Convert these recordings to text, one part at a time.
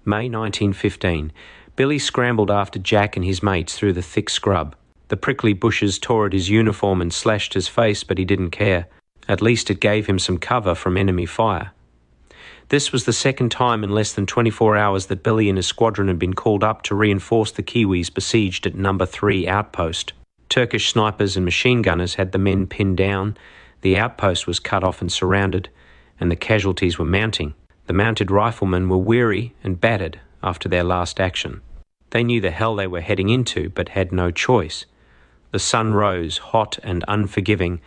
May 1915. Billy scrambled after Jack and his mates through the thick scrub. The prickly bushes tore at his uniform and slashed his face, but he didn't care. At least it gave him some cover from enemy fire. This was the second time in less than 24 hours that Billy and his squadron had been called up to reinforce the Kiwis besieged at No. 3 Outpost. Turkish snipers and machine gunners had the men pinned down, the outpost was cut off and surrounded, and the casualties were mounting. The mounted riflemen were weary and battered after their last action. They knew the hell they were heading into, but had no choice. The sun rose, hot and unforgiving,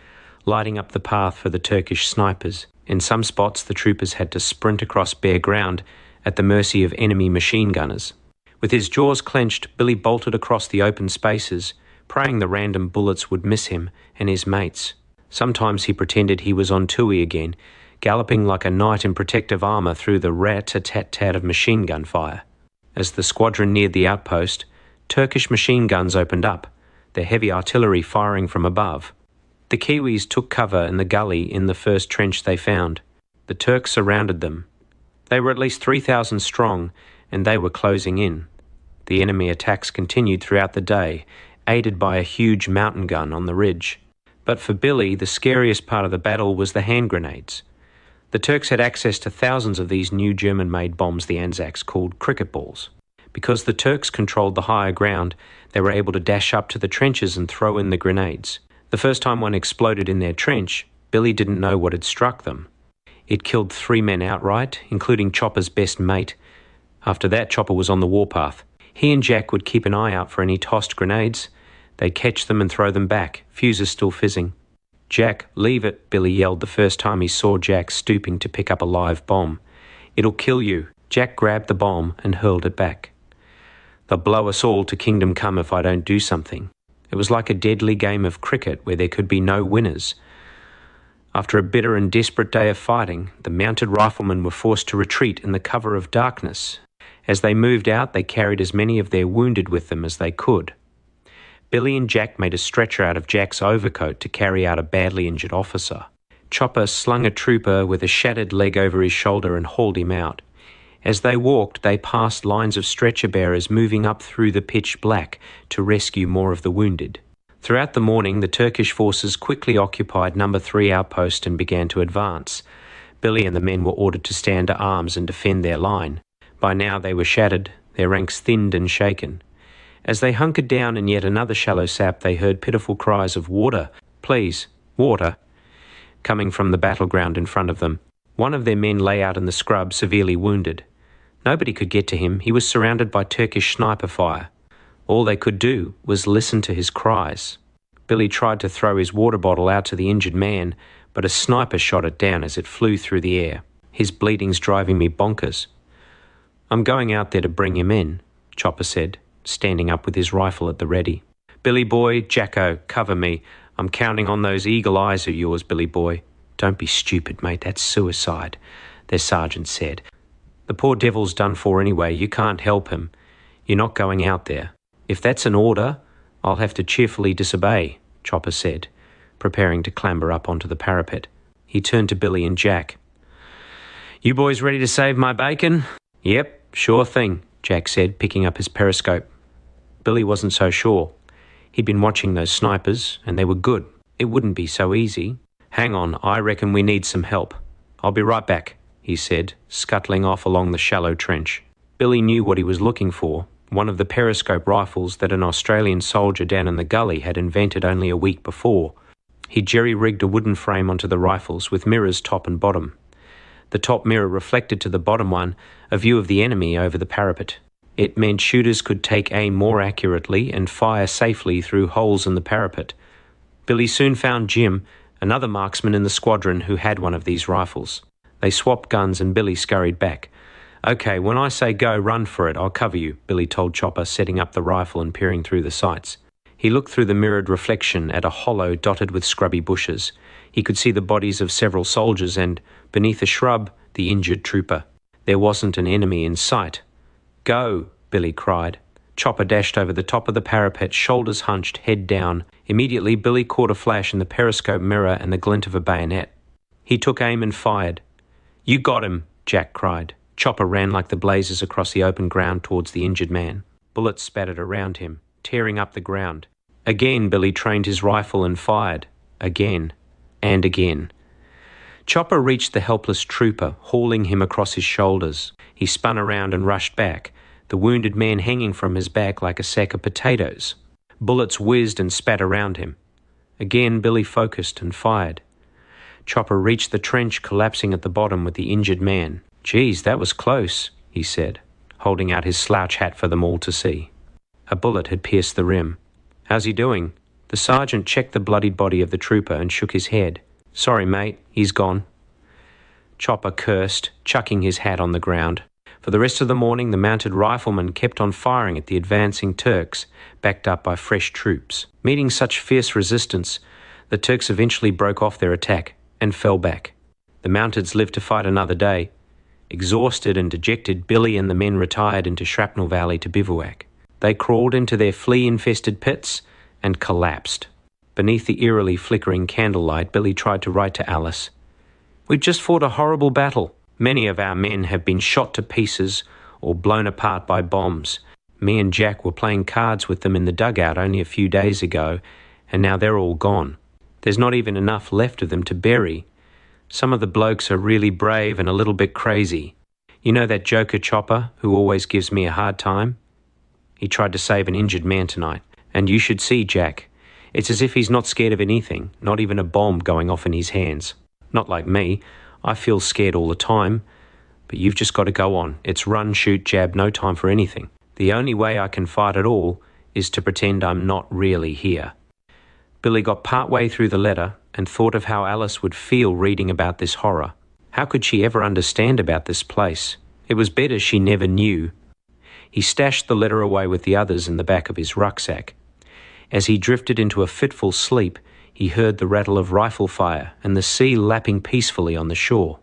lighting up the path for the Turkish snipers. In some spots, the troopers had to sprint across bare ground at the mercy of enemy machine gunners. With his jaws clenched, Billy bolted across the open spaces, praying the random bullets would miss him and his mates. Sometimes he pretended he was on Tui again, galloping like a knight in protective armour through the rat-a-tat-tat of machine gun fire. As the squadron neared the outpost, Turkish machine guns opened up, their heavy artillery firing from above. The Kiwis took cover in the gully in the first trench they found. The Turks surrounded them. They were at least 3,000 strong, and they were closing in. The enemy attacks continued throughout the day, aided by a huge mountain gun on the ridge. But for Billy, the scariest part of the battle was the hand grenades. The Turks had access to thousands of these new German-made bombs the Anzacs called cricket balls. Because the Turks controlled the higher ground, they were able to dash up to the trenches and throw in the grenades. The first time one exploded in their trench, Billy didn't know what had struck them. It killed 3 men outright, including Chopper's best mate. After that, Chopper was on the warpath. He and Jack would keep an eye out for any tossed grenades. They'd catch them and throw them back, fuses still fizzing. "Jack, leave it," Billy yelled the first time he saw Jack stooping to pick up a live bomb. "It'll kill you." Jack grabbed the bomb and hurled it back. "They'll blow us all to kingdom come if I don't do something." It was like a deadly game of cricket where there could be no winners. After a bitter and desperate day of fighting, the mounted riflemen were forced to retreat in the cover of darkness. As they moved out, they carried as many of their wounded with them as they could. Billy and Jack made a stretcher out of Jack's overcoat to carry out a badly injured officer. Chopper slung a trooper with a shattered leg over his shoulder and hauled him out. As they walked, they passed lines of stretcher bearers moving up through the pitch black to rescue more of the wounded. Throughout the morning, the Turkish forces quickly occupied No. 3 Outpost and began to advance. Billy and the men were ordered to stand to arms and defend their line. By now they were shattered, their ranks thinned and shaken. As they hunkered down in yet another shallow sap, they heard pitiful cries of "Water! Please, water!" coming from the battleground in front of them. One of their men lay out in the scrub, severely wounded. Nobody could get to him. He was surrounded by Turkish sniper fire. All they could do was listen to his cries. Billy tried to throw his water bottle out to the injured man, but a sniper shot it down as it flew through the air. "His bleeding's driving me bonkers." "I'm going out there to bring him in," Chopper said, standing up with his rifle at the ready. "Billy boy, Jacko, cover me. I'm counting on those eagle eyes of yours, Billy boy." "Don't be stupid, mate. That's suicide," their sergeant said. "The poor devil's done for anyway. You can't help him. You're not going out there." "If that's an order, I'll have to cheerfully disobey," Chopper said, preparing to clamber up onto the parapet. He turned to Billy and Jack. "You boys ready to save my bacon?" "Yep, sure thing," Jack said, picking up his periscope. Billy wasn't so sure. He'd been watching those snipers, and they were good. It wouldn't be so easy. "Hang on, I reckon we need some help. I'll be right back," he said, scuttling off along the shallow trench. Billy knew what he was looking for, one of the periscope rifles that an Australian soldier down in the gully had invented only a week before. He jerry-rigged a wooden frame onto the rifles with mirrors top and bottom. The top mirror reflected to the bottom one a view of the enemy over the parapet. It meant shooters could take aim more accurately and fire safely through holes in the parapet. Billy soon found Jim, another marksman in the squadron who had one of these rifles. They swapped guns and Billy scurried back. "Okay, when I say go, run for it. I'll cover you," Billy told Chopper, setting up the rifle and peering through the sights. He looked through the mirrored reflection at a hollow dotted with scrubby bushes. He could see the bodies of several soldiers and, beneath a shrub, the injured trooper. There wasn't an enemy in sight. "Go!" Billy cried. Chopper dashed over the top of the parapet, shoulders hunched, head down. Immediately, Billy caught a flash in the periscope mirror and the glint of a bayonet. He took aim and fired. "You got him!" Jack cried. Chopper ran like the blazes across the open ground towards the injured man. Bullets spattered around him, tearing up the ground. Again, Billy trained his rifle and fired. Again. And again. Chopper reached the helpless trooper, hauling him across his shoulders. He spun around and rushed back, the wounded man hanging from his back like a sack of potatoes. Bullets whizzed and spat around him. Again, Billy focused and fired. Chopper reached the trench, collapsing at the bottom with the injured man. "Geez, that was close," he said, holding out his slouch hat for them all to see. A bullet had pierced the rim. "How's he doing?" The sergeant checked the bloodied body of the trooper and shook his head. "Sorry, mate, he's gone." Chopper cursed, chucking his hat on the ground. For the rest of the morning, the mounted riflemen kept on firing at the advancing Turks, backed up by fresh troops. Meeting such fierce resistance, the Turks eventually broke off their attack and fell back. The Mounteds lived to fight another day. Exhausted and dejected, Billy and the men retired into Shrapnel Valley to bivouac. They crawled into their flea-infested pits and collapsed. Beneath the eerily flickering candlelight, Billy tried to write to Alice. "We've just fought a horrible battle. Many of our men have been shot to pieces or blown apart by bombs. Me and Jack were playing cards with them in the dugout only a few days ago, and now they're all gone. There's not even enough left of them to bury. Some of the blokes are really brave and a little bit crazy. You know that joker Chopper who always gives me a hard time? He tried to save an injured man tonight. And you should see Jack. It's as if he's not scared of anything, not even a bomb going off in his hands. Not like me. I feel scared all the time. But you've just got to go on. It's run, shoot, jab, no time for anything. The only way I can fight at all is to pretend I'm not really here." Billy got partway through the letter and thought of how Alice would feel reading about this horror. How could she ever understand about this place? It was better she never knew. He stashed the letter away with the others in the back of his rucksack. As he drifted into a fitful sleep, he heard the rattle of rifle fire and the sea lapping peacefully on the shore.